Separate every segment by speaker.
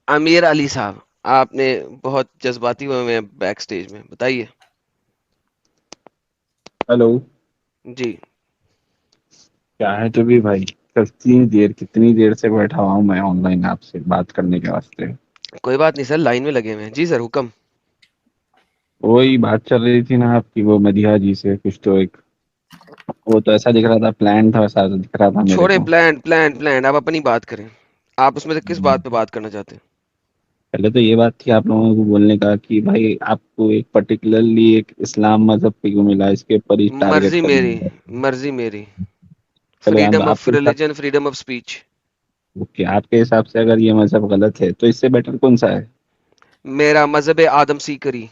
Speaker 1: आमिर अली साहब, आपने बहुत जज्बाती हुए हैं बैक स्टेज में, बताइए।
Speaker 2: हेलो।
Speaker 1: जी।
Speaker 2: क्या है तो भी भाई, कितनी देर से बैठा हुआ हूँ मैं ऑनलाइन आपसे बात करने के वास्ते।
Speaker 1: कोई बात नहीं सर, लाइन में लगे हुए हैं जी सर, हुक्म।
Speaker 2: वही बात चल रही थी ना आपकी, वो मदिहा जी से कुछ तो एक, वो तो ऐसा दिख रहा था, प्लान था, वैसा दिख रहा था मेरे
Speaker 1: छोड़े
Speaker 2: को।
Speaker 1: प्लान प्लान प्लान, आप अपनी बात करें। आप उसमें से किस बात पे बात करना चाहते हैं?
Speaker 2: पहले तो ये बात थी आप लोगों को बोलने का कि भाई आपको एक पर्टिकुलरली एक इस्लाम मजहब पे क्यों मिला, इसके ऊपर ही टारगेट
Speaker 1: मर्जी मेरी,
Speaker 2: करना।
Speaker 1: मर्जी मेरी।
Speaker 2: चलो जान दो
Speaker 1: फ्रीडम ऑफ
Speaker 2: आपके हिसाब।
Speaker 1: Religion, freedom of speech.
Speaker 2: Okay, आपके हिसाब से अगर ये मजहब गलत है तो इससे बेटर कौन सा है?
Speaker 1: मेरा मजहब आदम सीकरी।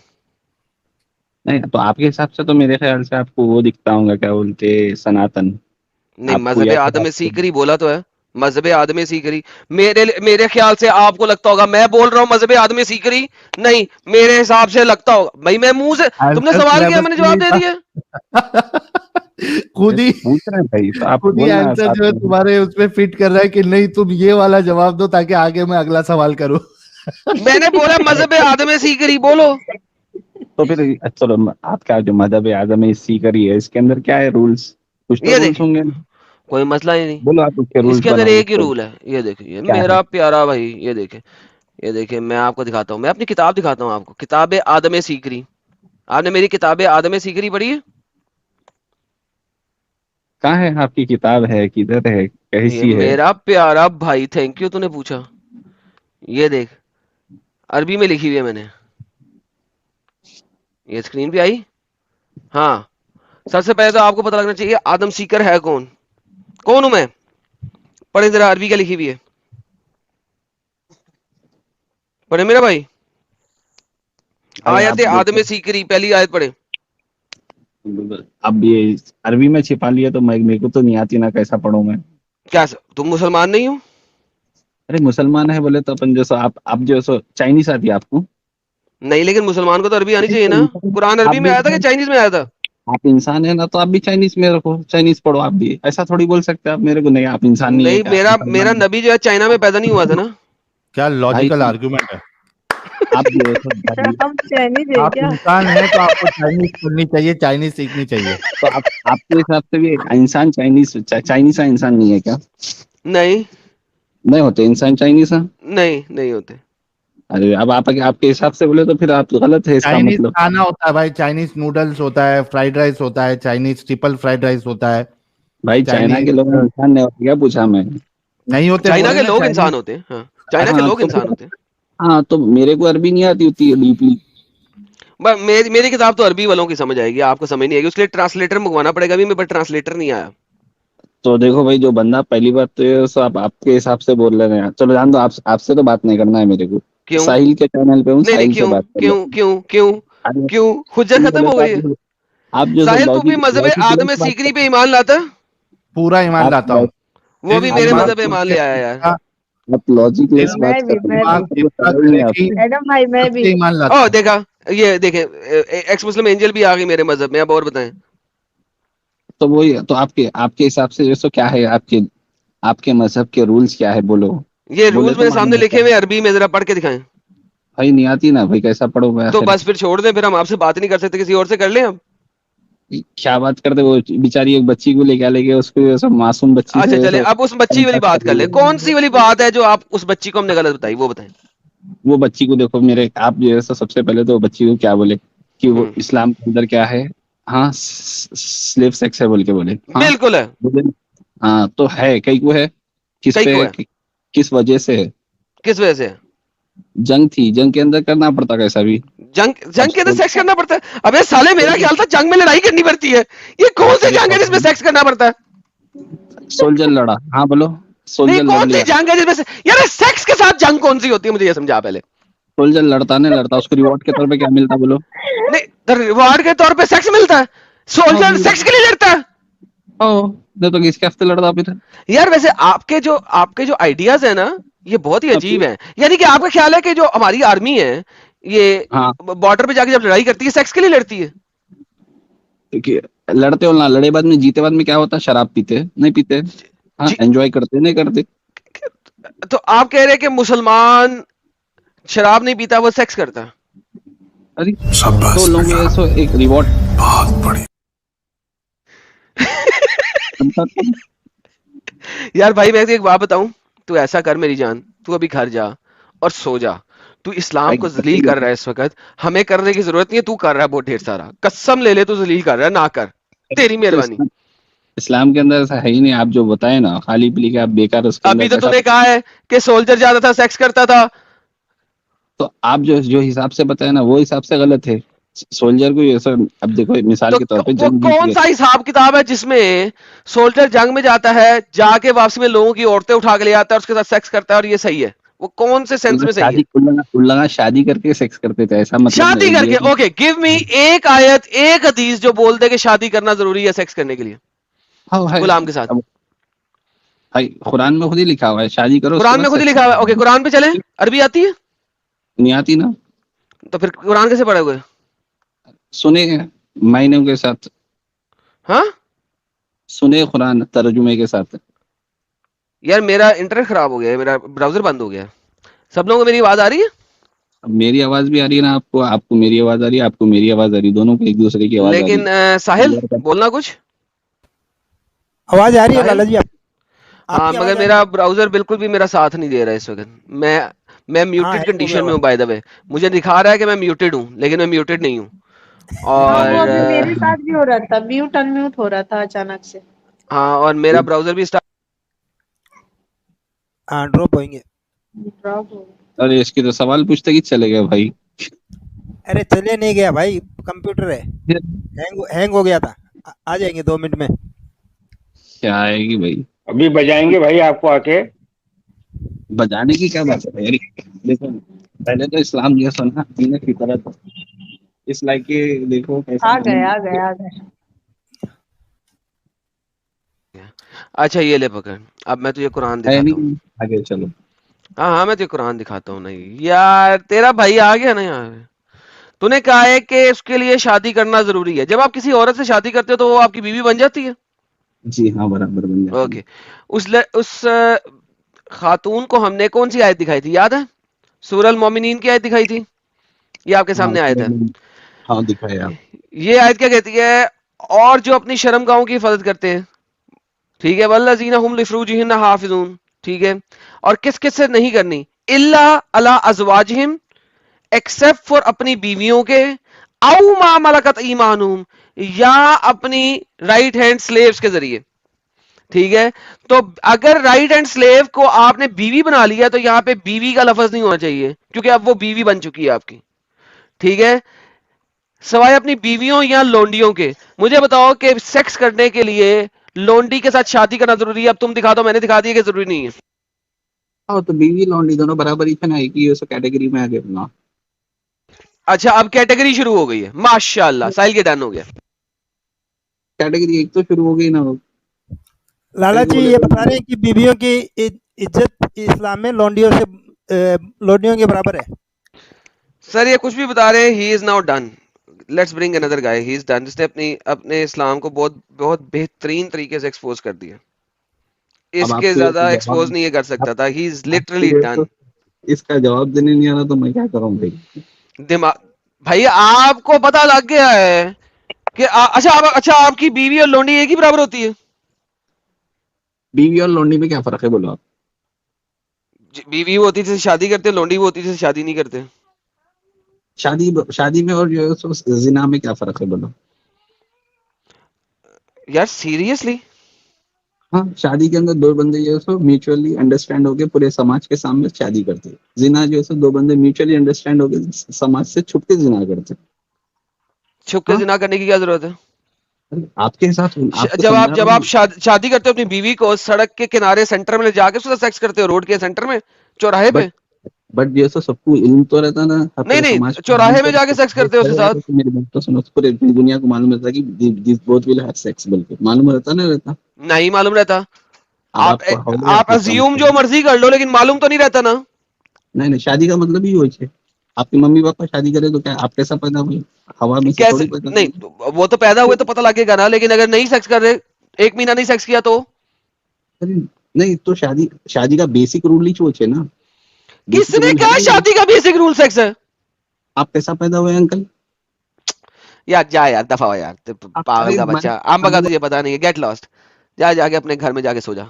Speaker 2: नहीं तो आपके हिसाब से तो मेरे ख्याल से आपको वो दिखता होगा, क्या बोलते, सनातन।
Speaker 1: नहीं,
Speaker 2: आपको
Speaker 1: मजहब
Speaker 2: या फिर
Speaker 1: आदम
Speaker 2: आपको
Speaker 1: सीकरी बोला तो है। मजहब आदम सीकरी। मेरे ख्याल से आपको लगता होगा मैं बोल रहा हूँ मजहब आदम सीकरी। नहीं, मेरे हिसाब से लगता होगा भाई, मैं मुंह से, तुमने
Speaker 3: आंसर
Speaker 1: सवाल किया
Speaker 3: सिलेबस
Speaker 1: मैंने
Speaker 3: में
Speaker 1: जवाब
Speaker 3: नहीं
Speaker 1: दे
Speaker 3: था।
Speaker 1: दिया।
Speaker 3: खुद ही
Speaker 2: पूछ रहे हैं भाई तो आप
Speaker 3: खुद ही
Speaker 2: बोलना
Speaker 3: आंसर
Speaker 2: साथ
Speaker 3: जो है
Speaker 2: में।
Speaker 3: तुम्हारे उसमें फिट कर रहा है कि नहीं, तुम ये वाला जवाब दो ताकि आगे मैं अगला सवाल करूं।
Speaker 1: मैंने बोला मजहब आदम सीकरी, बोलो।
Speaker 2: तो फिर चलो, आपका जो मदद है आदम इसी करी है, इसके अंदर क्या है रूल्स? कुछ तो
Speaker 1: ये
Speaker 2: रूल्स
Speaker 1: देखिए,
Speaker 2: होंगे।
Speaker 1: कोई मसला ही नहीं।
Speaker 2: बोलो आप उसके रूल्स
Speaker 1: इसके अंदर
Speaker 2: बनाओ
Speaker 1: एक ही
Speaker 2: तो।
Speaker 1: रूल है, ये देखिए, ये
Speaker 2: क्या है?
Speaker 1: मेरा प्यारा भाई, ये देखिए। ये देखिए, मैं आपको दिखाता हूँ, मैं अपनी किताब दिखाता हूँ आपको, किताब आदम सीकरी। आपने मेरी किताब आदम सीकरी पढ़ी है?
Speaker 2: कहाँ है आपकी किताब, है किधर है,
Speaker 1: ये
Speaker 2: कैसी है?
Speaker 1: मेरा प्यारा भाई, थैंक यू तूने पूछा। ये देख, अरबी में लिखी हुई है मैंने। ये स्क्रीन पे आई। हाँ। सबसे पहले तो आपको पता लगना चाहिए आदम सीकर है कौन। कौन हूं मैं? पढ़े जरा, अरबी क्या लिखी हुई है। पढ़े मेरा भाई।
Speaker 2: भाई आप
Speaker 1: आयत
Speaker 2: देखो,
Speaker 1: आदम सीकरी, पहली आयत पढ़े।
Speaker 2: अब ये अरबी में छिपा लिया तो मैं, मेरे को तो नहीं आती ना, कैसा पढूं मैं?
Speaker 1: क्या तुम मुसलमान नहीं हो?
Speaker 2: अरे मुसलमान है बोले तो अपन जैसा, आप जो सो चाइनीस आती है आपको?
Speaker 1: नहीं, लेकिन मुसलमान को तो अरबी आनी
Speaker 2: अरे
Speaker 1: चाहिए
Speaker 2: तो
Speaker 1: ना।
Speaker 2: इंसान,
Speaker 1: कुरान
Speaker 2: आप
Speaker 1: अरबी में
Speaker 2: भी
Speaker 1: आया था कि
Speaker 2: इंसान,
Speaker 1: चाइनीज में आया था?
Speaker 2: आप इंसान है ना, तो आप भी चाइनीस में रखो, चाइनीस पढ़ो आप भी, ऐसा थोड़ी बोल सकते हैं आप मेरे को, नहीं आप इंसान नहीं है
Speaker 1: नहीं,
Speaker 2: क्या,
Speaker 1: मेरा मेरा
Speaker 2: मुसलमान है।
Speaker 1: नबी जो है चाइना में पैदा नहीं हुआ था ना।
Speaker 3: क्या
Speaker 2: भाई
Speaker 3: लॉजिकल
Speaker 2: तो
Speaker 3: आर्ग्यूमेंट है।
Speaker 2: आप जो है सो भाई,
Speaker 4: हम चाइनीज है
Speaker 3: आप
Speaker 4: क्या?
Speaker 3: इंसान हैं तो आपको चाइनीज पढ़नी चाहिए, चाइनीज सीखनी चाहिए।
Speaker 2: तो आप आपके हिसाब से भी इंसान चाइनीस चाइनीस का इंसान नहीं है क्या?
Speaker 1: नहीं,
Speaker 2: नहीं होते इंसान चाइनीस है?
Speaker 1: नहीं, नहीं होते।
Speaker 2: अरे अब आप आपके हिसाब से बोले तो फिर आप तो गलत है इसका
Speaker 3: चाइनीज
Speaker 2: मतलब।
Speaker 3: खाना होता है भाई, चाइनीज नूडल्स होता है, फ्राइड राइस होता है, चाइनीज ट्रिपल फ्राइड राइस होता है।
Speaker 2: भाई चाइना के
Speaker 3: चाइनीज
Speaker 2: लोग इंसान नहीं होते क्या, पूछा मैं?
Speaker 3: नहीं होते बोल
Speaker 1: चाइना
Speaker 3: रहे
Speaker 1: के
Speaker 3: ना
Speaker 1: लोग
Speaker 3: चाइनीज।
Speaker 1: इंसान होते हैं, हाँ। चाइना के
Speaker 2: हाँ
Speaker 1: लोग
Speaker 2: तो
Speaker 1: इंसान
Speaker 2: फिर,
Speaker 1: होते हैं।
Speaker 2: हाँ तो मेरे को अरबी नहीं आती होती है डीपली।
Speaker 1: मेरी किताब तो अरबी वालों की समझ आएगी, आपको समझ नहीं आएगी, उसके लिए ट्रांसलेटर मंगवाना पड़ेगा। अभी मेरे पास ट्रांसलेटर नहीं आया।
Speaker 2: तो देखो भाई, जो बंदा पहली बात तो ये सब आपके हिसाब से बोल रहे हैं, चलो जान दो, आप आपसे तो बात नहीं करना है मेरे को।
Speaker 1: क्यों?
Speaker 2: साहिल के चैनल पे हूँ,
Speaker 1: नहीं नहीं,
Speaker 2: साहिल से
Speaker 1: क्यों?
Speaker 2: बात कर
Speaker 1: क्यों
Speaker 2: लो।
Speaker 1: क्यों क्यों?
Speaker 2: अरे
Speaker 1: क्यों? हुज्जत
Speaker 2: क्यों
Speaker 1: खत्म
Speaker 2: बोले
Speaker 1: हो
Speaker 2: तो
Speaker 1: गई है।
Speaker 2: आप जो सो
Speaker 1: साहिल, तू भी
Speaker 2: लॉजिक
Speaker 1: मजहब
Speaker 2: लॉजिक लेस
Speaker 1: आदम
Speaker 2: बात
Speaker 1: सीकरी पे
Speaker 2: कर,
Speaker 1: ईमान लाता?
Speaker 3: पूरा ईमान
Speaker 2: आप
Speaker 3: लाता हूँ।
Speaker 1: वो
Speaker 3: दिल
Speaker 1: भी
Speaker 2: आप
Speaker 1: मेरे
Speaker 3: दिमाग
Speaker 1: मजहब पे
Speaker 2: लॉजिक,
Speaker 1: ईमान
Speaker 3: सबसे
Speaker 1: ले आया यार।
Speaker 3: अच्छा।
Speaker 2: आप लॉजिक
Speaker 3: दिल
Speaker 2: लेस बात कर रहे
Speaker 4: मैं
Speaker 2: हैं,
Speaker 3: दिमाग
Speaker 4: भी
Speaker 2: वो
Speaker 3: इतना
Speaker 2: समझ नहीं
Speaker 3: करे
Speaker 2: आप।
Speaker 3: कि
Speaker 4: एडम भाई, मैं भी।
Speaker 3: सबसे ईमान
Speaker 1: ओ
Speaker 3: लाता हूँ।
Speaker 1: देखा, ये देखे, एक्स मुस्लिम एंजल भी आ गई मेरे मजहब में। अब और बताएं।
Speaker 2: तो वही तो आपके आपके हिसाब से जैसो क्या है आपके, आपके मजहब के रूल्स क्या है बोलो?
Speaker 1: ये
Speaker 2: बोले
Speaker 1: रूल्स
Speaker 2: तो
Speaker 1: मेरे
Speaker 2: मालूम
Speaker 1: सामने लिखे
Speaker 2: होता है।
Speaker 1: हुए हैं अरबी में, जरा पढ़ के दिखाएं।
Speaker 2: भाई नहीं आती ना भाई, कैसा पढ़ो मैं
Speaker 1: तो
Speaker 2: आखिर?
Speaker 1: बस फिर छोड़ दें, फिर हम आपसे बात नहीं कर सकते, किसी और से कर लें हम।
Speaker 2: क्या बात करते, वो बेचारी एक बच्ची को लेके लेके उसको, सब मासूम बच्ची
Speaker 1: अच्छा
Speaker 2: से
Speaker 1: चले,
Speaker 2: सब
Speaker 1: अब उस बच्ची वाली
Speaker 2: टाइम
Speaker 1: बात
Speaker 2: कर
Speaker 1: कर
Speaker 2: रही
Speaker 1: ले। कौन सी
Speaker 2: है।
Speaker 1: वाली बात है जो आप उस बच्ची को हमने गलत बताई, वो बताएं।
Speaker 2: वो बच्ची को देखो, मेरे आप जो है सबसे पहले तो बच्ची को क्या बोले कि वो
Speaker 1: हम्म।
Speaker 2: इस्लाम के अंदर क्या है, हाँ स्लेव सेक्स है बोल के बोले, हाँ
Speaker 1: बिल्कुल है।
Speaker 2: बोले। हाँ तो है, कई को है, किस
Speaker 1: कई
Speaker 2: पे
Speaker 1: को
Speaker 2: है
Speaker 1: है।
Speaker 2: किस वजह से है?
Speaker 1: किस वजह से है?
Speaker 2: जंग थी, जंग के अंदर करना पड़ता कैसा भी।
Speaker 1: जंग,
Speaker 2: अब
Speaker 1: जंग के अंदर सेक्स करना पड़ता है? अबे साले, मेरा ख्याल था जंग में लड़ाई करनी पड़ती है। ये कौन सी
Speaker 2: अरे
Speaker 1: जंग है जिसमें सेक्स करना पड़ता है?
Speaker 2: सोल्जर लड़ा, हाँ बोलो,
Speaker 1: नहीं,
Speaker 2: सोल्जर लड़
Speaker 1: कौन सी
Speaker 2: लिया।
Speaker 1: जंग है जिसमें यार सेक्स के साथ जंग कौन सी होती है, मुझे ये समझा पहले।
Speaker 2: सोल्जर लड़ता नहीं लड़ता, उसको रिवॉर्ड के तौर पे क्या मिलता बोलो?
Speaker 1: नहीं, तो रिवॉर्ड के तौर पे सेक्स मिलता है?
Speaker 2: हाँ
Speaker 1: सोल्जर
Speaker 2: मिलता
Speaker 1: सेक्स
Speaker 2: है।
Speaker 1: के लिए लड़ता है?
Speaker 2: हाँ, नहीं तो किसके हफ्ते लड़ता फिर?
Speaker 1: यार वैसे आपके जो आइडियाज है ना, ये बहुत ही
Speaker 2: हाँ,
Speaker 1: अजीब है। यानी कि आपका ख्याल है कि जो हमारी आर्मी है, ये
Speaker 2: हाँ,
Speaker 1: बॉर्डर पे जाके जब लड़ाई करती है, सेक्स के लिए लड़ती है?
Speaker 2: देखिए, लड़ते हो ना, लड़े बाद में जीते बाद में क्या होता है, शराब पीते नहीं पीते? हाँ
Speaker 1: जी।
Speaker 2: एंजॉय करते नहीं करते?
Speaker 1: तो आप कह रहे हैं कि मुसलमान शराब नहीं पीता, वो सेक्स करता है।
Speaker 2: अरे तो लोग ऐसा एक रिवॉर्ड बहुत बड़ी
Speaker 1: यार भाई मैं एक बात बताऊं, तू ऐसा कर मेरी जान, तू अभी घर जा और सो जा। तू इस्लाम को जलील कर रहा है इस वक्त, हमें करने की जरूरत नहीं है, तू कर रहा है बहुत ढेर सारा। कसम ले ले, तू जलील कर रहा है, ना कर, तेरी मेहरबानी।
Speaker 2: इस्लाम के अंदर ऐसा है ही नहीं, आप जो बताए ना खाली पीली के आप बेकार उसके
Speaker 1: अभी तो
Speaker 2: अंदर
Speaker 1: तूने कहा है कि सोल्जर जाता था, सेक्स करता था।
Speaker 2: तो आप जो जो हिसाब से बताए ना वो हिसाब से गलत है। सोल्जर को ये सब अब देखो मिसाल
Speaker 1: तो
Speaker 2: के तौर पे
Speaker 1: वो
Speaker 2: जंग जीती
Speaker 1: कौन
Speaker 2: है।
Speaker 1: सा हिसाब किताब है जिसमें सोल्जर जंग में जाता है, जाके वापसी में लोगों की औरतें उठा के ले आता है और उसके साथ सेक्स करता है, और ये सही है? वो कौन से सेंस में सही है?
Speaker 2: शादी उल्लंघन शादी करके सेक्स करते थे ऐसा मतलब
Speaker 1: शादी
Speaker 2: ये
Speaker 1: करके?
Speaker 2: है कि
Speaker 1: ओके, गिव मी एक आयत, एक हदीस जो बोल दे कि शादी करना जरूरी है सेक्स करने के लिए
Speaker 2: हाँ है।
Speaker 1: गुलाम के साथ।
Speaker 2: अब भाई कुरान में खुद ही लिखा हुआ है शादी करो उसके
Speaker 1: कुरान
Speaker 2: बाद
Speaker 1: में खुद ही
Speaker 2: सेक्स
Speaker 1: लिखा हुआ है। ओके, कुरान पे चले। अरबी आती है
Speaker 2: नहीं आती ना।
Speaker 1: तो फिर कुरान कैसे पढ़े हुए?
Speaker 2: सुने मायने के साथ,
Speaker 1: हाँ
Speaker 2: सुने कुरान तर्जुमे के साथ।
Speaker 1: यार, मेरा इंटरनेट खराब हो गया है, मेरा ब्राउजर बंद हो गया है। सब लोगों को मेरी आवाज आ रही है?
Speaker 2: अब मेरी आवाज भी आ रही है ना आपको, आपको मेरी आवाज आ रही है, आपको मेरी आवाज आ रही है, दोनों को एक दूसरे की आवाज आ रही
Speaker 1: लेकिन साहिल
Speaker 2: है।
Speaker 1: बोलना कुछ।
Speaker 4: आवाज आ रही है
Speaker 1: साहिल?
Speaker 4: लाला जी आप
Speaker 1: हाँ,
Speaker 4: आपकी आवाज
Speaker 1: मगर
Speaker 4: आ रही
Speaker 1: मेरा
Speaker 4: है।
Speaker 1: ब्राउजर बिल्कुल भी मेरा साथ नहीं दे रहा है इस वक्त। मैं
Speaker 4: हाँ
Speaker 1: म्यूटेड
Speaker 4: हैंग हो गया
Speaker 1: कंडीशन में
Speaker 4: हुआ
Speaker 1: हूँ बाय द वे। मुझे दिखा रहा है कि मैं म्यूटेड हूँ, लेकिन मैं म्यूटेड नहीं हूँ।
Speaker 5: हाँ वो
Speaker 1: और
Speaker 5: अभी मेरे साथ भी हो रहा था, म्यूट अनम्यूट हो रहा था अचानक से।
Speaker 1: हाँ, और मेरा ब्राउजर भी स्टार्ट।
Speaker 4: हाँ ड्रॉप होंगे।
Speaker 5: ड्रॉप हो गया।
Speaker 2: अरे इसके तो सवाल पूछते ही चले गए भाई।
Speaker 4: अरे चले नहीं गया भाई, कंप्यूटर है, हैंग हो गया था। आ जाएंगे 2 मिनट में।
Speaker 2: क्या आएगी भाई,
Speaker 6: अभी बजाएंगे भाई आपको आके।
Speaker 2: बजाने की क्या बात है भाई। देखो पहले तो इस्लाम ये सुना दीन फितरत, इस लाइक के देखो कैसा
Speaker 5: आ गए
Speaker 2: दीन।
Speaker 5: आ गए आ गए।
Speaker 1: अच्छा ये ले पकड़, अब मैं तुझे कुरान
Speaker 2: है
Speaker 1: दिखाता हूँ।
Speaker 2: नहीं, आगे चलो।
Speaker 1: हाँ हाँ, मैं तुझे कुरान दिखाता हूँ। नहीं यार, तेरा भाई आ गया ना यहाँ। तूने कहा है कि उसके लिए शादी करना जरूरी है। जब आप किसी औरत से शादी करते हो तो वो आपकी बीवी बन जाती है।
Speaker 2: जी हाँ बराबर बन जाती है।
Speaker 1: ओके, उस खातून को हमने कौन सी आयत दिखाई थी, याद है? सूरह अल मोमिनीन की आयत दिखाई थी, ये आपके
Speaker 2: हाँ
Speaker 1: सामने आयत है।
Speaker 2: हाँ दिखाया आप।
Speaker 1: ये आयत क्या कहती है? और जो अपनी शर्मगाहों की हिफाजत करते हैं, ठीक है, वल्लज़ीना हुम लिफ्रूजिहिन हाफिजून, ठीक है, और किस किस से नहीं करनी, इल्ला अला अज़वाजिहिम, एक्सेप्ट फॉर अपनी बीवियों के, औ मा मलकत ईमानुहुम, या अपनी राइट हैंड स्लेव्स के जरिए। ठीक है, तो अगर राइट हैंड स्लेव को आपने बीवी बना लिया तो यहां पे बीवी का लफ्ज नहीं होना चाहिए, क्योंकि अब वो बीवी बन चुकी है आपकी। ठीक है, सवाए अपनी बीवियों या लोंडियों के। मुझे बताओ कि सेक्स करने के लिए लोंडी के साथ शादी करना जरूरी है? अब तुम दिखा दो, मैंने दिखा दिया कि जरूरी नहीं है।
Speaker 2: हाँ तो बीवी लौंडी दोनों बराबर ही थे ना, एक ही उस कैटेगरी में आ गए ना।
Speaker 1: अच्छा, अब कैटेगरी शुरू हो गई है, माशाल्लाह, साहिल के डन हो गया।
Speaker 2: कैटेगरी एक तो शुरू हो गई ना।
Speaker 4: लाला
Speaker 2: सही
Speaker 4: जी
Speaker 2: बोले
Speaker 4: ये
Speaker 2: तो।
Speaker 4: बता रहे हैं कि बीवियों की इज्जत इस्लाम में लोंडियों के बराबर है।
Speaker 1: सर ये कुछ भी बता रहे हैं, he is now done. Let's bring another guy, he is done. जिसने अपने इस्लाम को बहुत बहुत बेहतरीन तरीके से एक्सपोज कर दिया।
Speaker 2: अब
Speaker 1: इसके
Speaker 2: आपको
Speaker 1: ज्यादा
Speaker 2: जवाब
Speaker 1: एक्सपोज नहीं कर सकता था। ही इज लिटरली
Speaker 2: आपको
Speaker 1: डन।
Speaker 2: इसका जवाब देने नहीं आ रहा तो मैं क्या करूं भाई।
Speaker 1: दिमाग भाई, आपको पता लग गया है कि अच्छा आपकी बीवी और लोंडी एक ही बराबर होती है?
Speaker 2: बीवी और लौंडी में क्या फर्क है बोलो आप।
Speaker 1: बीवी वो होती है जिससे शादी करते हैं, लोंडी वो होती है जिससे शादी नहीं करते।
Speaker 2: शादी में और जो है सो जिना में क्या फर्क है बोलो।
Speaker 1: यार सीरियसली,
Speaker 2: हाँ शादी के अंदर दो बंदे जो है सो म्यूचुअली अंडरस्टैंड होके पूरे समाज के सामने शादी करते हैं। जिना जो है सो दो बंदे म्यूचुअली अंडरस्टैंड होके समाज से छुप के जिना करते हैं।
Speaker 1: छुप के
Speaker 2: हाँ?
Speaker 1: जिना करने की क्या जरूरत है?
Speaker 2: आपके साथ आपको
Speaker 1: जब
Speaker 2: समझा
Speaker 1: आप
Speaker 2: रहा हूँ।
Speaker 1: शादी करते हो अपनी बीवी को, सड़क के किनारे सेंटर में ले जाके उसके साथ सेक्स करते हो, रोड के सेंटर में, चौराहे पे?
Speaker 2: बट जैसा सबको इल्म तो रहता ना, हर
Speaker 1: नहीं
Speaker 2: पूरे
Speaker 1: नहीं,
Speaker 2: समाज को मालूम
Speaker 1: चौराहे में
Speaker 2: तो
Speaker 1: जाके सेक्स करते हो उसके साथ।
Speaker 2: तो मेरी बात तो सुनो, पूरे दुनिया को मालूम रहता कि this both will have sex, बल्कि मालूम रहता ना रहता।
Speaker 1: नहीं मालूम रहता।
Speaker 2: अब
Speaker 1: आप
Speaker 2: आपको हौले
Speaker 1: आप
Speaker 2: आपको
Speaker 1: अज्यूम
Speaker 2: समझ।
Speaker 1: जो मर्जी कर लो, लेकिन मालूम तो नहीं रहता ना।
Speaker 2: नहीं नहीं, शादी का मतलब ही वही है। आपके मम्मी पापा शादी करे तो क्या आप कैसा पैदा हुए, हवा में से
Speaker 1: कैसे?
Speaker 2: थोड़ी पैदा
Speaker 1: नहीं,
Speaker 2: हुए।
Speaker 1: वो तो पैदा हुए तो पता लगेगा ना, लेकिन अगर नहीं सेक्स कर रहे, 1 महीना नहीं सेक्स किया तो?
Speaker 2: अरे नहीं तो शादी शादी का बेसिक रूल ही वो है ना।
Speaker 1: किसने कहा शादी का बेसिक रूल सेक्स है?
Speaker 2: आप कैसा पैदा हुए अंकल?
Speaker 1: यार जा यार, दफा हो यार, पागल
Speaker 2: अरे
Speaker 1: का बच्चा। आम बगा तुझे पता नहीं है, गेट लॉस्ट। जा जाके अपने घर में जाके सो जा,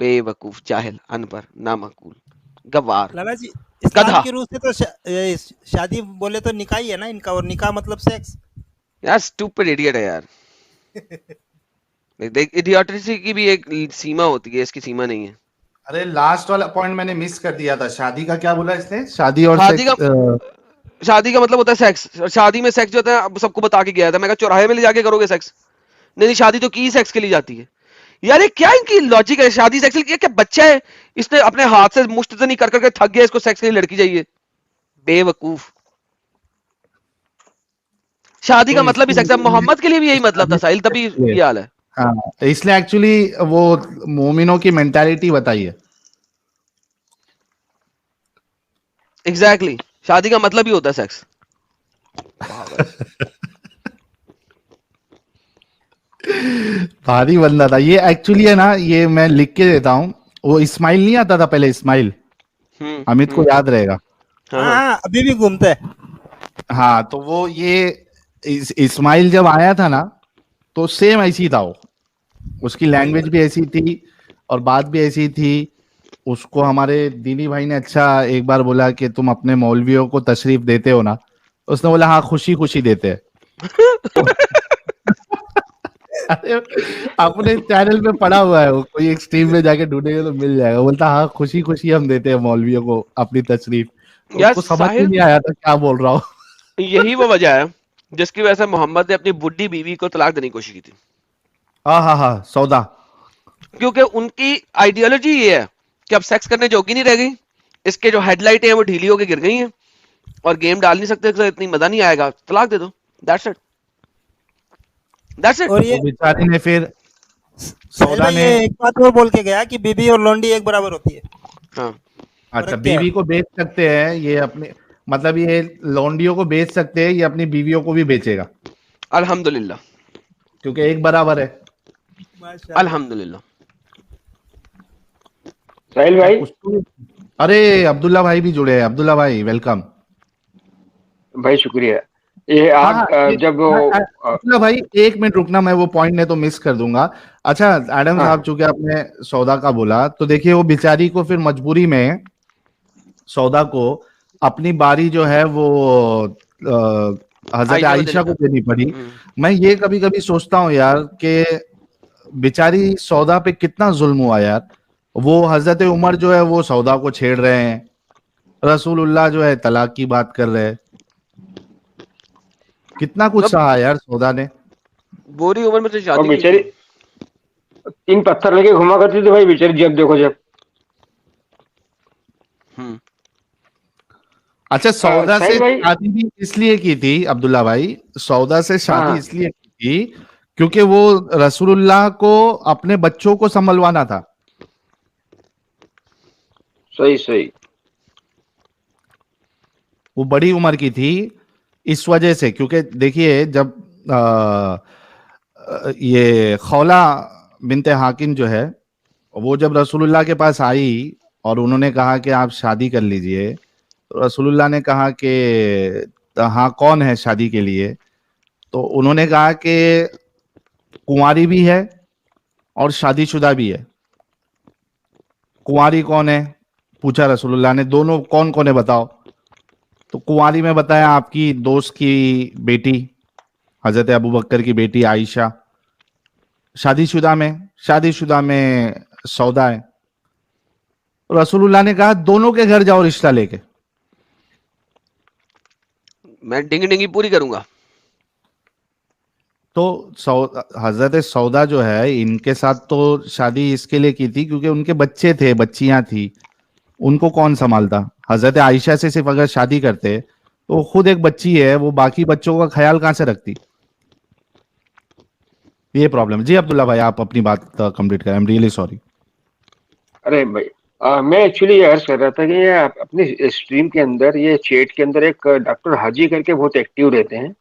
Speaker 1: बेवकूफ, जाहिल, अनपढ़, नामाकूल, गवार,
Speaker 4: लाला जी इस्लाम
Speaker 1: गधा।
Speaker 4: की रूह से तो शादी बोले तो निकाह ही है ना इनका, और निकाह मतलब सेक्स।
Speaker 1: यार स्टूपिड इडियट है यार। देख, इडियोटेसी की भी एक सीमा होती है, इसकी सीमा नहीं है।
Speaker 3: अरे लास्ट वाला पॉइंट मैंने मिस कर दिया था। शादी का क्या बोला इसने? शादी और
Speaker 1: शादी
Speaker 3: सेक्स,
Speaker 1: शादी का मतलब होता है सेक्स। शादी में सेक्स जो होता है, अब सबको बता के गया था। मैं कहा चौराहे में ले जाके करोगे सेक्स? नहीं, शादी तो की सेक्स के लिए जाती है। यार ये क्या इनकी लॉजिक है? शादी सेक्स के लिए? क्या बच्चा है, इसने अपने हाथ से मुश्त से नहीं कर करके थक गया, इसको सेक्स के लिए लड़की चाहिए? बेवकूफ। शादी का मतलब ही सेक्स है। मोहम्मद के लिए भी यही मतलब था साहिल, तभी ये हाल है।
Speaker 3: हाँ, इसलिए एक्चुअली वो मोमिनों की मेंटालिटी बताई है।
Speaker 1: एग्जैक्टली, शादी का मतलब ही होता है सेक्स।
Speaker 3: भारी बंदा था ये एक्चुअली, है ना। ये मैं लिख के देता हूँ। वो इस्माइल नहीं आता था पहले, इस्माइल, अमित को याद रहेगा।
Speaker 1: हाँ,
Speaker 4: हाँ हाँ, अभी भी घूमते हैं।
Speaker 3: हाँ, तो वो ये इस्माइल जब आया था ना, तो सेम ऐसी था वो। उसकी लैंग्वेज भी ऐसी थी और बात भी ऐसी थी। उसको हमारे दीनी भाई ने अच्छा एक बार बोला कि तुम अपने मौलवियों को तशरीफ देते हो ना? उसने बोला हाँ, खुशी खुशी देते हैं। अरे, अपने चैनल पे पड़ा हुआ है वो, कोई एक स्ट्रीम में जाके ढूंढेंगे तो मिल जाएगा। बोलता हाँ, खुशी खुशी हम देते हैं मौलवियों को अपनी तशरीफ।
Speaker 1: यार
Speaker 3: उसको समझ में
Speaker 1: साहिल,
Speaker 3: नहीं आया था क्या बोल रहा हूँ।
Speaker 1: यही वो वजह है जिसकी वजह से मोहम्मद ने अपनी बुढ़ी बीवी को तलाक देने की कोशिश की थी।
Speaker 3: हाँ हाँ हाँ, सौदा।
Speaker 1: क्योंकि उनकी आइडियोलॉजी ये है कि अब सेक्स करने जोगी नहीं रह गई, इसके जो हेडलाइट हैं वो ढीली होकर गिर गई हैं और गेम डाल नहीं सकते, तो इतनी मजा नहीं आएगा, तलाक दे दो। That's it, that's it.
Speaker 4: और ये
Speaker 3: वो बेचारे ने फिर
Speaker 4: साहिल
Speaker 3: सौदा
Speaker 4: भाई
Speaker 3: ने,
Speaker 4: ये एक बात और बोल के गया कि बीबी और लौंडी एक बराबर होती है।
Speaker 1: हाँ,
Speaker 3: अच्छा,
Speaker 4: फर्क क्या है?
Speaker 3: बीवी को बेच सकते हैं ये अपने, मतलब ये लौंडियों को बेच सकते हैं, ये अपनी बीवियों को भी बेचेगा
Speaker 1: अल्हम्दुलिल्लाह,
Speaker 3: क्योंकि एक बराबर है।
Speaker 4: माशाल्लाह।
Speaker 1: अल्हम्दुलिल्लाह।
Speaker 6: साहिल भाई,
Speaker 3: उसको, अरे अब्दुल्ला भाई भी जुड़े हैं। अब्दुल्ला भाई वेलकम।
Speaker 6: भाई शुक्रिया। ये
Speaker 3: हाँ
Speaker 6: आप
Speaker 3: हाँ,
Speaker 6: जब वो
Speaker 3: अब्दुल्ला भाई 1 मिनट रुकना, मैं वो पॉइंट ने तो मिस कर दूंगा। अच्छा एडम
Speaker 6: हाँ
Speaker 3: साहब, चूंकि आपने सौदा का बोला, तो देखिए वो बेचारी को फिर मजबूरी में, सौदा को, अपनी बारी जो है वो हजरत
Speaker 1: आयशा को
Speaker 3: आयशा
Speaker 1: देने
Speaker 3: को
Speaker 1: का।
Speaker 3: देनी पड़ी। मैं ये कभी कभी सोचता हूँ यार कि बेचारी सौदा पे कितना जुल्म हुआ यार। वो हजरत उमर जो है वो सौदा को छेड़ रहे हैं, रसूलुल्लाह जो है तलाक की बात कर रहे हैं। कितना कुछ
Speaker 1: मतलब
Speaker 3: सहा यार सौदा ने।
Speaker 1: बुरी उम्र में तो
Speaker 6: और
Speaker 1: शादी की
Speaker 6: बेचारी
Speaker 1: थी।
Speaker 6: 3 पत्थर लेके घुमा करती थी भाई बेचारी, जब देखो जब।
Speaker 1: हम्म,
Speaker 3: अच्छा, सौदा से
Speaker 6: साहिल भाई,
Speaker 3: शादी भी इसलिए की थी अब्दुल्ला भाई, सौदा से शादी
Speaker 6: हाँ
Speaker 3: इसलिए की थी क्योंकि वो रसूलुल्लाह को अपने बच्चों को संभलवाना था।
Speaker 6: सही सही।
Speaker 3: वो बड़ी उम्र की थी इस वजह से, क्योंकि देखिए जब ये खौला बिनते हाकिम जो है, वो जब रसूलुल्लाह के पास आई और उन्होंने कहा कि आप शादी कर लीजिए, तो रसूलुल्लाह ने कहा कि हाँ, कौन है शादी के लिए? तो उन्होंने कहा कि कुंवारी भी है और शादीशुदा भी है। कुंवारी कौन है पूछा रसूलुल्लाह ने, दोनों कौन कौन है बताओ? तो कुंवारी में बताया आपकी दोस्त की बेटी, हजरत अबू बकर की बेटी आयशा। शादीशुदा में सौदा है। रसूलुल्लाह ने कहा दोनों के घर जाओ रिश्ता लेके।
Speaker 1: मैं डिंगी डिंगी पूरी करूंगा।
Speaker 3: तो हजरत सौदा जो है, इनके साथ तो शादी इसके लिए की थी क्योंकि उनके बच्चे थे, बच्चियां थी, उनको कौन संभालता? हजरत आयशा से सिर्फ अगर शादी करते तो वो खुद एक बच्ची है, वो बाकी बच्चों का ख्याल कहां से रखती? ये प्रॉब्लम। जी अब्दुल्ला भाई, आप अपनी बात कंप्लीट करें। I am really sorry.
Speaker 6: अरे भाई, मैं एक्चुअली ये अर्ज कर रहा था कि ये अपने स्ट्रीम के अंदर, ये चैट के अंदर एक डॉक्टर हाजी करके बहुत एक्टिव रहते हैं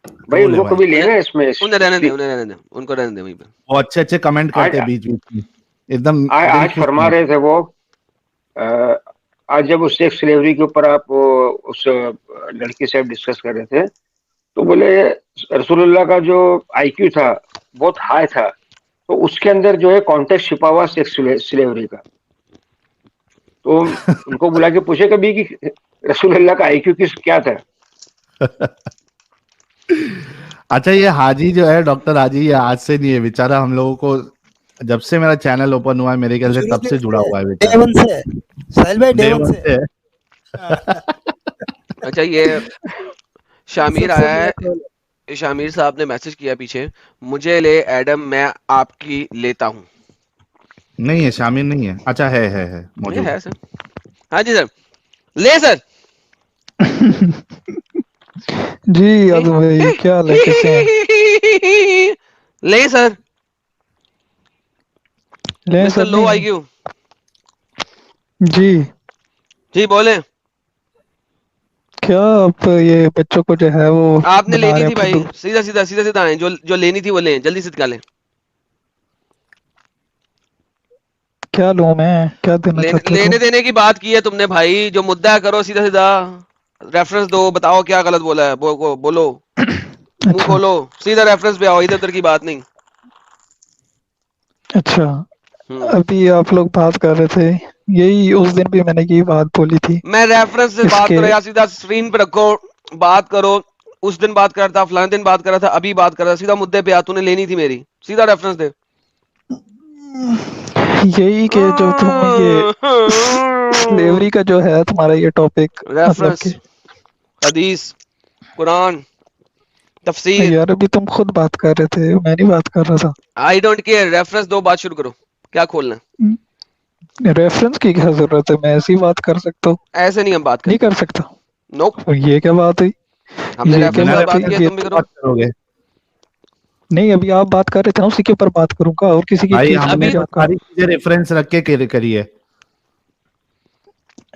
Speaker 6: भाई,
Speaker 3: बोले
Speaker 6: उनको
Speaker 3: भाई,
Speaker 6: कभी लेना है इसमें।
Speaker 1: उन्हें रहने दे, उन्हें रहने दे, उनको रहने दे वहीं पे।
Speaker 3: वो अच्छे अच्छे कमेंट करते
Speaker 6: आज
Speaker 3: बीच बीच में, एकदम दिल
Speaker 6: आज
Speaker 3: खुश
Speaker 6: फरमा
Speaker 3: कर।
Speaker 6: रहे थे वो, अ, आज जब उस सेक्स स्लेवरी के ऊपर आप उस लड़की से डिस्कस कर रहे थे, तो बोले रसूलुल्लाह का जो आईक्यू था बहुत हाई था, तो उसके अंदर जो है कॉन्टेक्स्ट छिपा हुआ सेक्स स्लेवरी का। तो उनको बुला के पूछे कभी कि रसूलुल्लाह का आईक्यू क्या था।
Speaker 3: अच्छा, ये हाजी जो है, डॉक्टर हाजी, ये आज से नहीं है बेचारा, हम लोगों को जब से मेरा चैनल ओपन हुआ है मेरे ख्याल से तब से जुड़ा हुआ है
Speaker 4: डे
Speaker 3: बेचारा।
Speaker 4: वन से साहिल भाई, डे
Speaker 3: Day
Speaker 4: वन
Speaker 3: one
Speaker 4: से।
Speaker 1: अच्छा, ये शामिर
Speaker 4: सबसे
Speaker 1: आया है,
Speaker 4: नया troll।
Speaker 1: शामिर साहब ने मैसेज किया पीछे, मुझे ले एडम, मैं आपकी लेता हूँ।
Speaker 3: नहीं है, शामिल नहीं है। अच्छा, है
Speaker 1: ये
Speaker 3: मौजूद
Speaker 1: है सर। हाँ जी सर, ले सर।
Speaker 7: जी यादव भाई, क्या हाल है, कैसे हैं?
Speaker 1: ले सर,
Speaker 7: ले
Speaker 1: मिस्टर
Speaker 7: सर
Speaker 1: लो
Speaker 7: नहीं
Speaker 1: आईक्यू
Speaker 7: जी।
Speaker 1: जी बोले।
Speaker 7: क्या आप ये बच्चों को जो है वो
Speaker 1: आपने
Speaker 7: बना
Speaker 1: लेनी
Speaker 7: रहे
Speaker 1: थी
Speaker 7: हैं
Speaker 1: भाई,
Speaker 7: फुद्दू?
Speaker 1: सीधा सीधा सीधा सीधा आए, जो लेनी थी वो लें, जल्दी से निकालें।
Speaker 7: क्या लूं मैं, क्या देना चाहते हो
Speaker 1: लेने
Speaker 7: तुम?
Speaker 1: देने की बात की है तुमने भाई, जो मुद्दा है करो सीधा सीधा। रेफरेंस दो, बताओ क्या गलत बोला है, बोलो, मुंह
Speaker 7: अच्छा
Speaker 1: खोलो, सीधा रेफरेंस पे आओ, इधर उधर की बात नहीं।
Speaker 7: अच्छा,
Speaker 1: हम्म,
Speaker 7: अभी आप लोग बात कर रहे थे, यही उस दिन भी मैंने यही बात बोली थी
Speaker 1: मैं रेफरेंस से बात
Speaker 7: इसके।
Speaker 1: करो या सीधा स्क्रीन पे रखो, बात करो। उस दिन बात कर रहा था, फलाने दिन बात कर रहा था, अभी बात कर रहा था, सीधा मुद्दे पे आ, तूने लेनी थी मेरी, सीधा रेफरेंस दे।
Speaker 7: यही कि जो तुम ये स्लेवरी का जो है तुम्हारा ये टॉपिक, मतलब
Speaker 1: रेफरेंस,
Speaker 7: कि
Speaker 1: हदीस, कुरान, तफसीर,
Speaker 7: यार अभी तुम खुद बात कर रहे थे, मैं नहीं बात कर रहा था।
Speaker 1: आई डोंट केयर, रेफरेंस दो, बात शुरू करो, क्या खोलना है?
Speaker 7: रेफरेंस की क्या जरूरत है, मैं ऐसी बात कर सकता हूँ।
Speaker 1: ऐसे नहीं हम बात
Speaker 7: नहीं
Speaker 1: करते।
Speaker 7: कर सकता?
Speaker 1: नोप,
Speaker 7: और ये क्या बात हुई?
Speaker 1: हमने
Speaker 7: ये
Speaker 1: रेफरेंस
Speaker 7: क्या
Speaker 1: पे
Speaker 7: बात
Speaker 1: बात
Speaker 7: हुई?
Speaker 1: की है,
Speaker 7: ये
Speaker 1: तुम भी
Speaker 7: तो
Speaker 1: करो।
Speaker 3: बात करोगे
Speaker 7: नहीं, अभी आप बात कर रहे थे ना, उसी के ऊपर बात करूंगा, और किसी की
Speaker 3: भाई,
Speaker 7: चीज
Speaker 3: हमने
Speaker 7: नहीं
Speaker 3: तो
Speaker 7: जाऊंगा।
Speaker 3: सारी चीजें रेफरेंस रख के करी है।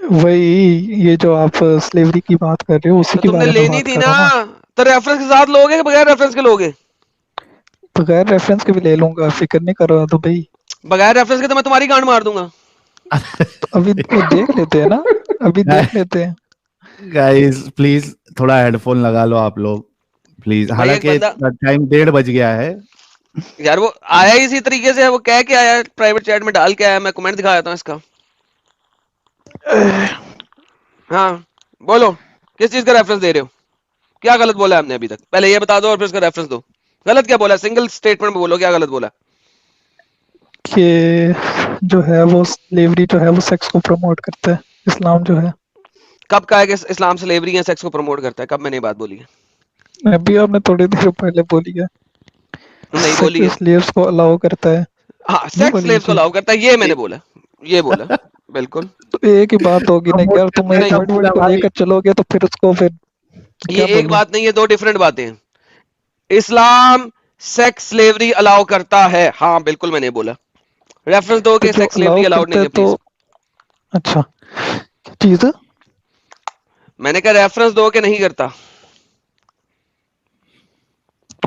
Speaker 7: वही ये जो आप स्लेवरी की बात कर रहे हो, उसी
Speaker 1: तो
Speaker 7: के
Speaker 1: तुमने
Speaker 7: बारे में
Speaker 1: लेनी
Speaker 7: बात
Speaker 1: थी
Speaker 7: कर
Speaker 1: ना,
Speaker 7: रहा हूँ
Speaker 1: तो रेफरेंस के साथ लोगे कि बगैर रेफरेंस के लोगे?
Speaker 7: ना। बगैर रेफरेंस के भी ले लूंगा, फिक्र नहीं करो तो भाई।
Speaker 1: बगैर रेफरेंस के तो मैं तुम्हारी गांड मार दूंगा।
Speaker 7: तो अभी वो देख लेते हैं ना, अभी देख लेते हैं।
Speaker 3: गाइस प्लीज थोड़ा हेडफोन लगा लो आप लोग प्लीज,
Speaker 1: भाई एक
Speaker 3: हालांकि
Speaker 1: बंदा,
Speaker 3: टाइम 1:30 बज गया है।
Speaker 1: यार वो आया ही इसी तरीके से, वो कह के आया, प्राइवेट चैट में डाल के आया, मैं कमेंट दिखा देता हूँ इसका। हाँ बोलो, किस चीज का रेफरेंस दे रहे हो? क्या गलत बोला है हमने अभी तक? पहले ये बता दो और फिर उसका रेफरेंस दो। गलत क्या बोला, सिंगल स्टेटमेंट में बोलो क्या गलत बोला।
Speaker 7: कि जो है वो स्लेवरी जो है वो सेक्स को प्रमोट करता है, इस्लाम जो है।
Speaker 1: कब कहा है कि इस्लाम स्लेवरी या सेक्स को प्रमोट करता है? कब मैंने ये बात बोली है?
Speaker 7: अभी आपने थोड़ी देर पहले बोली है,
Speaker 1: नहीं बोली है।
Speaker 7: स्लेव्स को अलाउ करता है।
Speaker 1: हाँ,
Speaker 7: नहीं
Speaker 1: सेक्स
Speaker 7: बोली
Speaker 1: स्लेव्स को
Speaker 7: थी?
Speaker 1: अलाउ करता है, ये मैंने बोला, ये बोला, बिल्कुल।
Speaker 7: तो एक ही बात होगी ना यार, तुम एक
Speaker 1: नहीं,
Speaker 7: वर्ड वर्ड को लेकर चलोगे तो फिर उसको फिर
Speaker 1: ये
Speaker 7: क्या
Speaker 1: एक
Speaker 7: बोलूं?
Speaker 1: बात नहीं है, दो डिफरेंट बातें हैं। इस्लाम सेक्स स्लेवरी अलाउ करता है, हाँ बिल्कुल मैंने बोला। रेफरेंस दो
Speaker 7: तो
Speaker 1: कि
Speaker 7: जो
Speaker 1: सेक्स
Speaker 7: अलाउ
Speaker 1: स्लेवरी अलाउड
Speaker 7: करता
Speaker 1: नहीं
Speaker 7: है
Speaker 1: है प्लीज।
Speaker 7: तो अच्छा क्या चीज है?
Speaker 1: मैंने कहा रेफरेंस दो कि नहीं करता।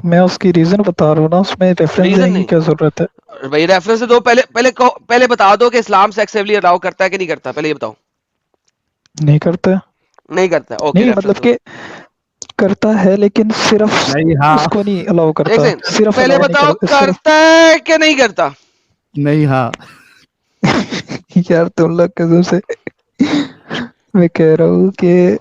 Speaker 7: मैं उसकी रीजन बता रहा हूँ ना, उसमें रेफरेंस
Speaker 1: रीजन
Speaker 7: देने की
Speaker 1: नहीं,
Speaker 7: क्या जरूरत है?
Speaker 1: भाई रेफरेंस दो, पहले पहले कहो, पहले बता दो कि इस्लाम सेक्स स्लेवरी अलाउ करता है कि नहीं करता, पहले ये बताओ।
Speaker 7: नहीं करता है।
Speaker 1: नहीं करता, ओके,
Speaker 7: नहीं
Speaker 1: रेफरेंस
Speaker 7: मतलब
Speaker 1: दो।
Speaker 7: कि करता है, लेकिन सिर्फ
Speaker 3: नहीं, हाँ,
Speaker 7: उसको नहीं अलाउ
Speaker 1: एक
Speaker 7: करता,
Speaker 1: सेकंड,
Speaker 7: सिर्फ
Speaker 1: पहले
Speaker 7: अलाउ नहीं
Speaker 1: बताओ
Speaker 7: करता सिर्फ।
Speaker 1: करता है कि नहीं करता।
Speaker 3: नहीं, हाँ,
Speaker 7: यार तुम लोग कसम से, मैं कह रहा हूँ कि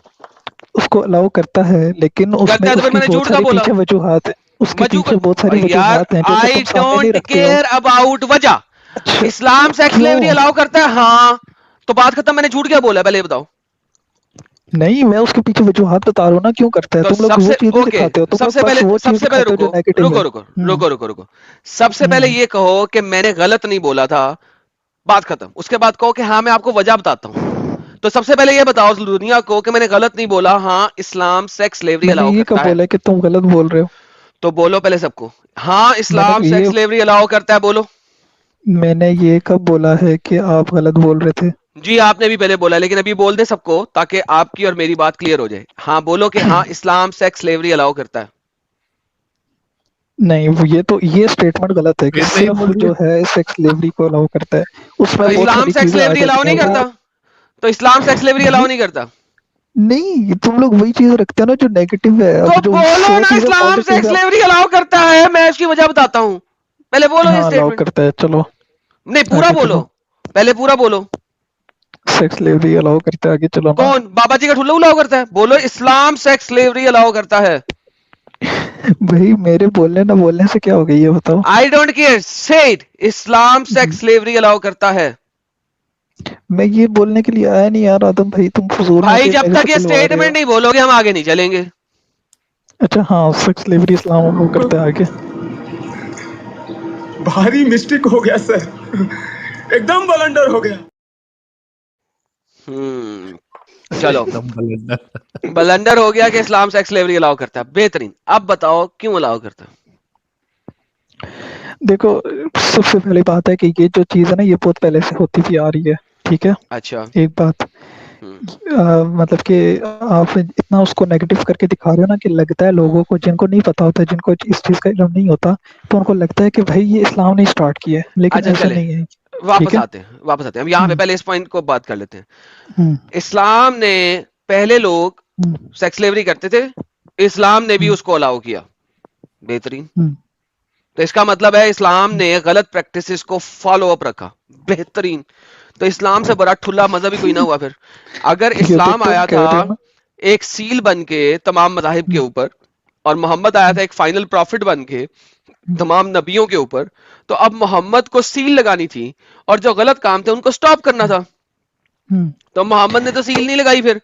Speaker 7: उसको अलाउ करता है, लेकिन उसमें
Speaker 1: करता है तो फिर
Speaker 7: उसकी
Speaker 1: मैंने
Speaker 7: बहुत
Speaker 1: झूठ का
Speaker 7: सारी
Speaker 1: बोला।
Speaker 7: पीछे वजूहात है, उसके
Speaker 1: वजू
Speaker 7: पीछे बहुत सारी
Speaker 1: यार,
Speaker 7: वजूहात हैं जो कि
Speaker 1: आई
Speaker 7: तुम सामने नहीं
Speaker 1: डोंट
Speaker 7: रखते हो।
Speaker 1: केयर अबाउट वजह।
Speaker 7: अच्छा,
Speaker 1: इस्लाम सेक्स
Speaker 7: क्यों?
Speaker 1: स्लेवरी अलाउ करता है, हाँ, तो बात खत्म। मैंने झूठ क्या बोला, पहले ये बताओ।
Speaker 7: नहीं, मैं उसके पीछे वजूहात बता रहा हूँ ना, क्यों करता है।
Speaker 1: तो
Speaker 7: तुम लोग वो चीज नहीं
Speaker 1: ओके,
Speaker 7: दिखाते हो, तुम लोग बस वो चीज
Speaker 1: सबसे पहले
Speaker 7: दिखाते हो जो
Speaker 1: रुको
Speaker 7: नेगेटिव
Speaker 1: रुको
Speaker 7: है।
Speaker 1: रुको रुको रुको रुको, सबसे पहले ये कहो कि मैंने गलत नहीं बोला था, बात खत्म। उसके बाद कहो कि हाँ मैं आपको वजह बताता हूँ। तो सबसे पहले ये बताओ दुनिया को कि मैंने गलत नहीं बोला, हाँ इस्लाम सेक्स स्लेवरी
Speaker 7: मैंने
Speaker 1: अलाउ
Speaker 7: ये
Speaker 1: करता
Speaker 7: कब
Speaker 1: है।
Speaker 7: बोला है कि तुम गलत बोल रहे हो?
Speaker 1: तो बोलो पहले सबको, हाँ इस्लाम
Speaker 7: मैंने
Speaker 1: सेक्स
Speaker 7: ये
Speaker 1: स्लेवरी अलाउ करता है, बोलो।
Speaker 7: मैंने ये कब बोला है कि आप गलत बोल रहे थे?
Speaker 1: जी आपने भी पहले बोला, लेकिन अभी बोल दे सबको ताकि आपकी और मेरी बात क्लियर हो जाए। हाँ बोलो कि हाँ इस्लाम सेक्स स्लेवरी अलाउ करता है।
Speaker 7: नहीं, वो ये स्टेटमेंट गलत है कि
Speaker 3: फिर नहीं
Speaker 7: सिर्फ
Speaker 3: बोलिए।
Speaker 7: जो है सेक्स स्लेवरी को अलाउ करता है। उसमें बहुत
Speaker 1: इस्लाम
Speaker 7: सारी
Speaker 1: सेक्स
Speaker 7: चीजें आ
Speaker 1: स्लेवरी अलाउ
Speaker 7: जाती
Speaker 1: नहीं
Speaker 7: हैं वो।
Speaker 1: करता। तो इस्लाम सेक्स स्लेवरी अलाउ नहीं करता।
Speaker 7: नहीं, तुम लोग वही चीज रखते हो ना जो नेगेटिव है। अब
Speaker 1: तो
Speaker 7: जो
Speaker 1: बोलो
Speaker 7: 100
Speaker 1: ना
Speaker 7: चीजें
Speaker 1: इस्लाम
Speaker 7: पॉजिटिव
Speaker 1: सेक्स
Speaker 7: है।
Speaker 1: स्लेवरी अलाउ करता है, मैं उसकी वजह बताता हूं, पहले बोलो ये
Speaker 7: हाँ, अलाउ
Speaker 1: स्टेटमेंट।
Speaker 7: करता है, चलो
Speaker 1: नहीं पूरा
Speaker 7: आगे
Speaker 1: बोलो,
Speaker 7: चलो।
Speaker 1: पहले पूरा बोलो।
Speaker 7: सेक्स स्लेवरी अलाउ करता है, आगे चलो ना।
Speaker 1: कौन बाबा जी का ठुल्ला अलाउ करता है? बोलो इस्लाम सेक्स स्लेवरी अलाउ करता है।
Speaker 7: भाई मेरे बोलने ना बोलने से क्या हो गई, ये बताओ।
Speaker 1: आई डोंट केयर, से it, Islam sex slavery allow करता है।
Speaker 7: मैं ये बोलने के लिए आया नहीं यार आदम भाई, तुम फजूल
Speaker 1: भाई
Speaker 7: मुझे
Speaker 1: जब
Speaker 7: मेरे
Speaker 1: तक
Speaker 7: से
Speaker 1: ये
Speaker 7: खुलवा रहे
Speaker 1: स्टेटमेंट
Speaker 7: हो।
Speaker 1: नहीं बोलोगे हम आगे नहीं चलेंगे।
Speaker 7: अच्छा हाँ, सेक्स स्लेवरी इस्लाम अलाउ करता है, आगे।
Speaker 8: भारी मिस्टेक हो गया सर, एकदम बलंडर हो गया।
Speaker 1: चलो
Speaker 3: एकदम बलंदर।
Speaker 1: बलंडर हो गया कि इस्लाम सेक्स स्लेवरी अलाउ करता है, बेहतरीन। अब बताओ क्यों अलाउ करता है?
Speaker 7: देखो, सबसे पहली बात है कि ये जो चीज है ना, ये बहुत पहले से होती हुई आ रही है, ठीक है।
Speaker 1: अच्छा।
Speaker 7: एक बात, मतलब कि आप इतना उसको नेगेटिव करके दिखा रहे हो ना कि लगता है लोगों को, जिनको नहीं पता होता, जिनको इस चीज का इल्म नहीं होता, तो उनको लगता है कि भाई ये इस्लाम ने स्टार्ट किया है, लेकिन
Speaker 1: अच्छा
Speaker 7: ऐसा
Speaker 1: चले,
Speaker 7: नहीं है। ठीक
Speaker 1: वापस
Speaker 7: है।
Speaker 1: आते हैं, वापस आते हैं हम यहाँ पे, पहले इस पॉइंट को बात कर लेते हैं।
Speaker 7: हम्म,
Speaker 1: इस्लाम ने, पहले लोग
Speaker 7: हम्म,
Speaker 1: सेक्स स्लेवरी करते थे, इस्लाम ने भी
Speaker 7: हम्म,
Speaker 1: उसको अलाउ किया, बेहतरीन।
Speaker 7: हम्म।
Speaker 1: तो इसका मतलब है इस्लाम ने गलत प्रैक्टिसेस को फॉलो अप रखा, बेहतरीन। तो इस्लाम से बड़ा ठुल्ला मजहब ही कोई ना हुआ फिर। अगर
Speaker 7: ये तो
Speaker 1: इस्लाम
Speaker 7: तुम
Speaker 1: आया
Speaker 7: कह
Speaker 1: था
Speaker 7: रहे हो ना।
Speaker 1: एक सील बन के तमाम मजाहिब के ऊपर, और मोहम्मद आया था एक फाइनल प्रॉफिट बन के तमाम नबियों के ऊपर, तो अब मोहम्मद को सील लगानी थी और जो गलत काम थे उनको स्टॉप करना था।
Speaker 7: हम्म,
Speaker 1: तो मोहम्मद ने तो सील नहीं लगाई, फिर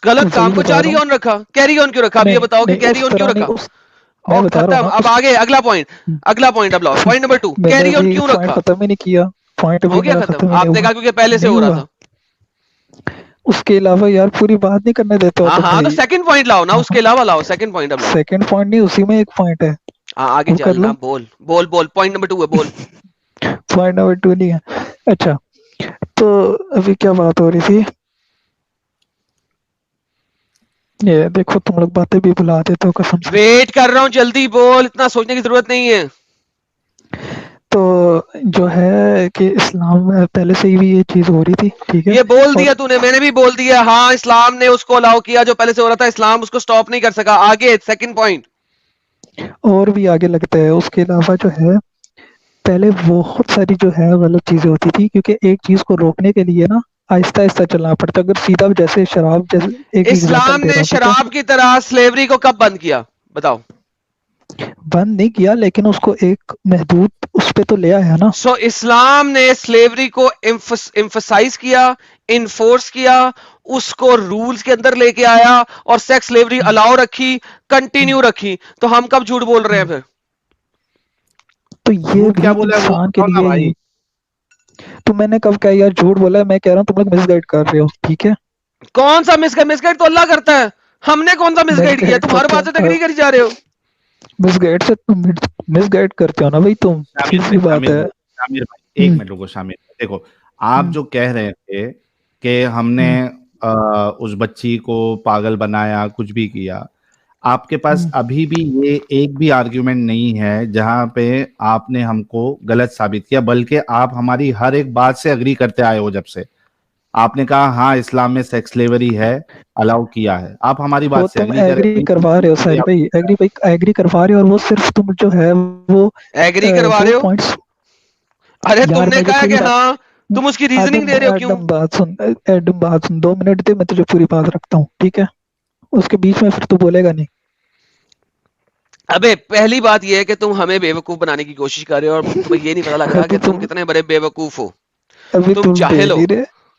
Speaker 1: गलत
Speaker 7: वही
Speaker 1: काम को
Speaker 7: बता
Speaker 1: जारी
Speaker 7: रहा हूँ।
Speaker 1: ऑन रखा, कैरी ऑन क्यों रखा? अब ये
Speaker 7: नहीं
Speaker 1: बताओ कि
Speaker 7: नहीं,
Speaker 1: कैरी
Speaker 7: उस
Speaker 1: ऑन क्यों
Speaker 7: तरह नहीं,
Speaker 1: रखा?
Speaker 7: उस मैं
Speaker 1: और
Speaker 7: बता रहा हूँ
Speaker 1: खत्म,
Speaker 7: ना
Speaker 1: अब
Speaker 7: उस।
Speaker 1: आगे अगला पॉइंट, अगला पॉइंट अब लाओ, पॉइंट नंबर 2,
Speaker 7: मैंने
Speaker 1: कैरी ऑन
Speaker 7: अभी
Speaker 1: क्यों
Speaker 7: पॉइंट
Speaker 1: रखा?
Speaker 7: खत्म ही नहीं किया। पॉइंट
Speaker 1: हो
Speaker 7: भी
Speaker 1: गया
Speaker 7: मेरा
Speaker 1: खत्म,
Speaker 7: खत्म ही नहीं
Speaker 1: आपने
Speaker 7: हुआ।
Speaker 1: कहा क्योंकि पहले से
Speaker 7: नहीं
Speaker 1: हो रहा
Speaker 7: हुआ।
Speaker 1: था।
Speaker 7: उसके अलावा यार पूरी बात नहीं करने देते हो
Speaker 1: हाँ
Speaker 7: तुम
Speaker 1: हाँ, तो
Speaker 7: भाई।
Speaker 1: सेकंड पॉइंट लाओ ना, उसके अलावा लाओ, सेकंड पॉइंट अब लाओ।
Speaker 7: सेकंड पॉइंट नहीं, उसी में एक पॉइंट है,
Speaker 1: हाँ आगे
Speaker 7: वो कर
Speaker 1: चलना,
Speaker 7: लो।
Speaker 1: बोल बोल बोल, पॉइंट नंबर 2 है, बोल।
Speaker 7: पॉइंट नंबर 2 नहीं है। अच्छा, तो अभी क्या बात हो रही थी? ये देखो, तुम लोग बातें भी भुला देते हो कसम से।
Speaker 1: वेट कर रहा हूँ, जल्दी बोल, इतना सोचने की जरूरत नहीं है।
Speaker 7: तो जो है कि इस्लाम में पहले से ही भी ये चीज हो रही थी, ठीक है।
Speaker 1: ये बोल
Speaker 7: और
Speaker 1: दिया तूने, मैंने भी बोल दिया, हाँ इस्लाम ने उसको अलाउ किया जो पहले से हो रहा था, इस्लाम उसको स्टॉप नहीं कर सका। आगे सेकंड पॉइंट।
Speaker 7: और भी आगे लगता है। उसके अलावा जो है, पहले बहुत सारी जो है गलत चीजें होती थी, क्योंकि एक चीज को रोकने के लिए ना आहिस्ता आहिस्ता चलना पड़ता। अगर सीधा जैसे शराब, जैसे एक एग्जांपल
Speaker 1: इस्लाम
Speaker 7: दे रहा
Speaker 1: ने
Speaker 7: हूँ, ठीक है।
Speaker 1: शराब की तरह स्लेवरी को कब बंद किया बताओ?
Speaker 7: बंद नहीं किया, लेकिन उसको एक महदूद उस पे तो ले आया ना।
Speaker 1: सो इस्लाम ने स्लेवरी को एम्फसाइज किया, इन्फोर्स किया, उसको रूल्स के अंदर लेके आया, और सेक्स स्लेवरी अलाउ रखी, कंटिन्यू रखी। तो हम कब झूठ बोल रहे हैं फिर?
Speaker 7: तो ये
Speaker 3: झूठ
Speaker 7: भी
Speaker 3: क्या बोला है वो
Speaker 7: इंसान के
Speaker 3: बताओ ना
Speaker 7: लिए
Speaker 3: भाई।
Speaker 7: ही। तो मैंने कब कहा यार झूठ बोला है? मैं कह रहा हूँ तुम लोग मिसगाइड कर रहे हो, ठीक है।
Speaker 1: कौन सा मिसगाइड तो अल्लाह करता है, हमने कौन सा मिसगाइड किया?
Speaker 7: मिसगाइड
Speaker 1: तुम
Speaker 7: तो
Speaker 1: हर बात से टकरी करी जा रहे हो।
Speaker 7: मिसगाइड से तुम मिसगाइड करते हो ना भाई तुम,
Speaker 3: शामिर
Speaker 7: सीधी
Speaker 3: भाई,
Speaker 7: बात है।
Speaker 3: शामिर भाई एक मिनट रुको। शामिर देखो, आप जो कह रहे थे कि हमने उस बच्ची को पागल बनाया, कुछ भी किया, आपके पास अभी भी ये एक भी आर्ग्यूमेंट नहीं है जहां पे आपने हमको गलत साबित किया, बल्कि आप हमारी हर एक बात से अग्री करते आए हो। जब से आपने कहा हाँ इस्लाम में सेक्स स्लेवरी है, अलाउ किया है, आप हमारी
Speaker 7: वो
Speaker 3: बात से
Speaker 7: तुम
Speaker 3: अग्री कर
Speaker 7: एग्री
Speaker 3: रहे
Speaker 7: करवा रहे हो साहिल भाई, एग्री करवा रहे हो, और वो सिर्फ तुम जो है
Speaker 1: एग्री करवा रहे
Speaker 7: वो
Speaker 1: हो?
Speaker 7: पॉइंट्स।
Speaker 1: अरे
Speaker 7: यार
Speaker 1: तुमने
Speaker 7: मैं जो
Speaker 1: कहा
Speaker 7: पूरी
Speaker 1: कि
Speaker 7: बात,
Speaker 1: हाँ, तुम उसकी रीजनिंग
Speaker 7: एडम
Speaker 1: दे रहे हो, क्यों?
Speaker 7: एडम बात सुन, एडम बात सुन, 2 मिनट दे, मैं तुझे पूरी बात रखता हूँ, ठीक है। उसके बीच में फिर तू बोलेगा नहीं।
Speaker 1: अबे पहली बात यह है कि तुम हमें बेवकूफ बनाने की कोशिश कर रहे हो, और तुम्हें ये नहीं पता लग रहा
Speaker 7: अभी
Speaker 1: कि तुम कितने बड़े बेवकूफ हो।
Speaker 7: अभी
Speaker 1: तुम
Speaker 7: तुम दे
Speaker 1: जाहिल हो,
Speaker 7: नहीं रहे।